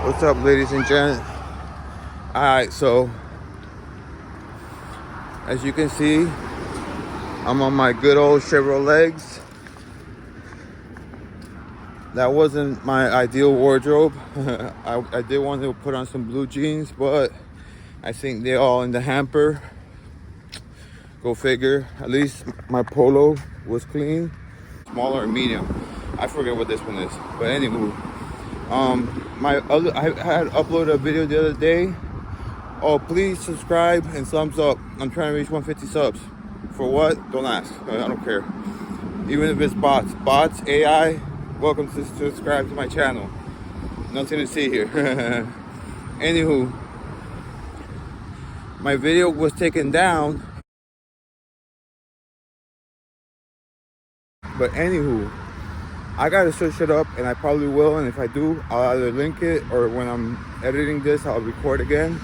What's up, ladies and gents? Alright, so as you can see, I'm on my good old Chevrolet legs. That wasn't my ideal wardrobe. I did want to put on some blue jeans, but I think they're all in the hamper. Go figure. At least my polo was clean. Small or medium. I forget what this one is. But anywho, I had uploaded a video the other day. Oh, please subscribe and thumbs up. I'm trying to reach 150 subs. For what? Don't ask. I don't care. Even if it's bots. Bots, AI, welcome to subscribe to my channel. Nothing to see here. Anywho, my video was taken down. But anywho, I gotta search it up, and I probably will. And if I do, I'll either link it, or when I'm editing this, I'll record again.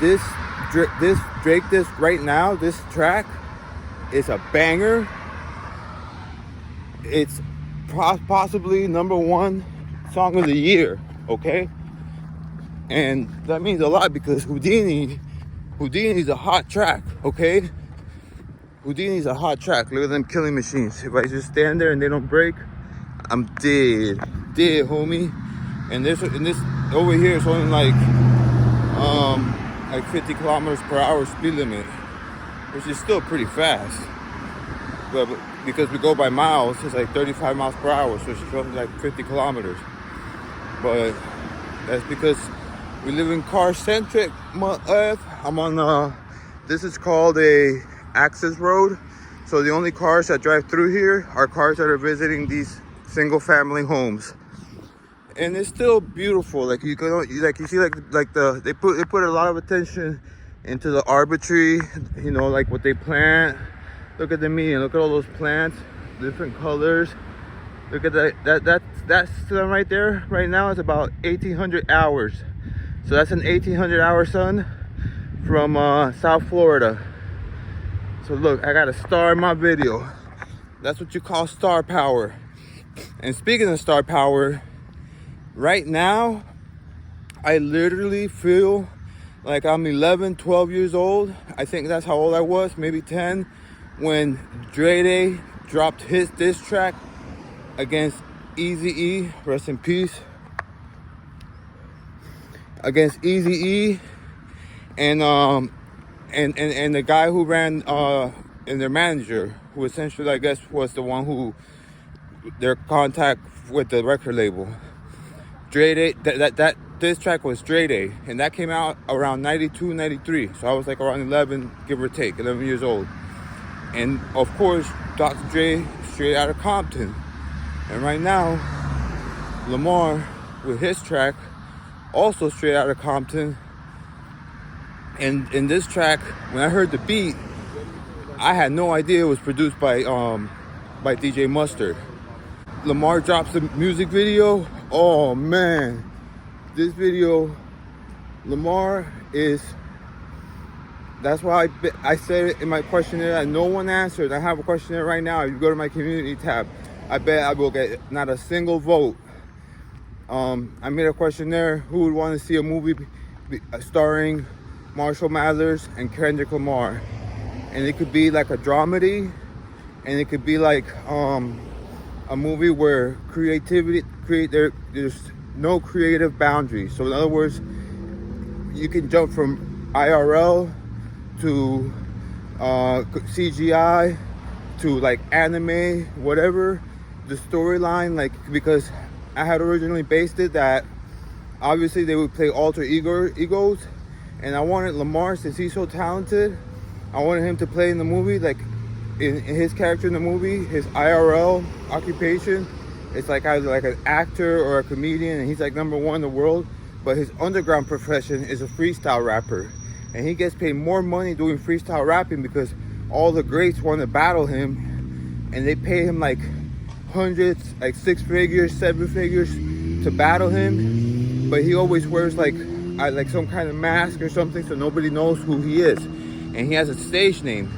This right now, this track is a banger. It's possibly #1 song of the year, okay? And that means a lot because Houdini's a hot track, okay? Houdini's a hot track. Look at them killing machines. If I just stand there and they don't break, I'm dead, homie. And this over here is only like 50 kilometers per hour speed limit, which is still pretty fast. But because we go by miles, it's like 35 miles per hour, so it's only like 50 kilometers. But that's because we live in car-centric. I'm on this is called a access road. So the only cars that drive through here are cars that are visiting these single-family homes. And it's still beautiful. Like you see, they put a lot of attention into the arbitrary, like what they plant. Look at the median. Look at all those plants, different colors. Look at that sun right there. Right now it's about 1,800 hours. So that's an 1,800-hour sun from South Florida. So look, I got a star in my video. That's what you call star power. And speaking of star power, right now, I literally feel like I'm 11, 12 years old. I think that's how old I was, maybe 10, when Dre Day dropped his diss track against Eazy-E, rest in peace, against Eazy-E, and the guy who ran and their manager, who essentially, I guess, was the one who their contact with the record label. Dre Day, that this track was Dre Day, and that came out around 92, 93. So I was like around 11, give or take, 11 years old. And of course, Dr. Dre, straight out of Compton. And right now, Lamar with his track, also straight out of Compton. And in this track, when I heard the beat, I had no idea it was produced by DJ Mustard. Lamar drops the music video. Oh man, this video, Lamar is. That's why I said it in my questionnaire that no one answered. I have a questionnaire right now. If you go to my community tab, I bet I will get not a single vote. I made a questionnaire: who would want to see a movie starring Marshall Mathers and Kendrick Lamar? And it could be like a dramedy, and it could be like a movie where there's no creative boundaries. So in other words, you can jump from IRL to CGI to like anime, whatever the storyline, like, because I had originally based it that obviously they would play alter egos, and I wanted Lamar, since he's so talented, I wanted him to play in the movie, like in his character in the movie, his IRL occupation, it's like either like an actor or a comedian, and he's like #1 in the world, but his underground profession is a freestyle rapper, and he gets paid more money doing freestyle rapping because all the greats want to battle him, and they pay him like hundreds, like 6 figures, 7 figures to battle him, but he always wears like some kind of mask or something, so nobody knows who he is, and he has a stage name,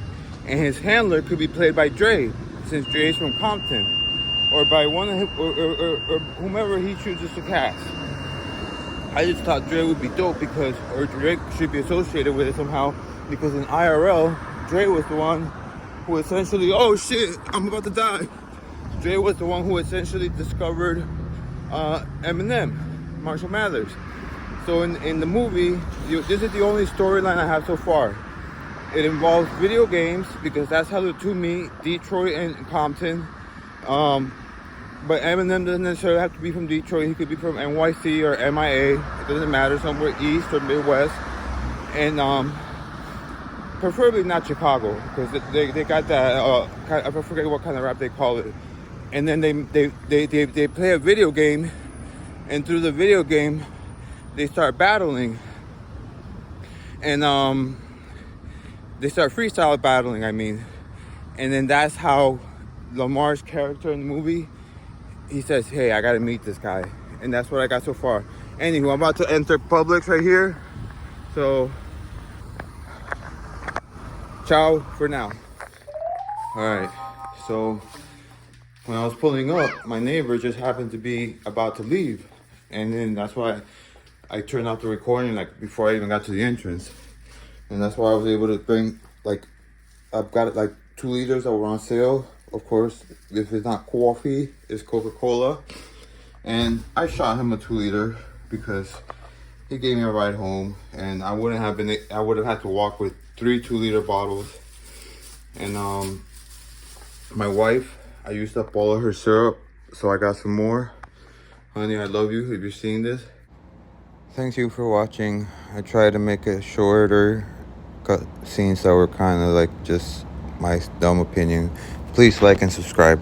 and his handler could be played by Dre, since Dre's from Compton. or by one of him, or whomever he chooses to cast. I just thought Dre would be dope because, or Dre should be associated with it somehow, because in IRL, Dre was the one who essentially, oh shit, I'm about to die. Dre was the one who essentially discovered Eminem, Marshall Mathers. So in the movie, this is the only storyline I have so far. It involves video games because that's how the two meet, Detroit and Compton. But Eminem doesn't necessarily have to be from Detroit. He could be from NYC or MIA. It doesn't matter, somewhere east or Midwest. And preferably not Chicago, because they got that, I forget what kind of rap they call it. And then they play a video game, and through the video game, they start battling. And they start freestyle battling, I mean. And then that's how Lamar's character in the movie, he says, hey, I gotta meet this guy. And that's what I got so far. Anywho, I'm about to enter Publix right here. So, ciao for now. Alright, so when I was pulling up, my neighbor just happened to be about to leave. And then that's why I turned off the recording like before I even got to the entrance. And that's why I was able to bring, like, I've got like 2 liters that were on sale. Of course, if it's not coffee, it's Coca-Cola. And I shot him a 2 liter because he gave me a ride home, and I would have had to walk with 3 2-liter bottles. And my wife, I used up all of her syrup, so I got some more. Honey, I love you if you're seeing this. Thank you for watching. I tried to make it shorter, cut scenes that were kind of like just my dumb opinion. Please like and subscribe.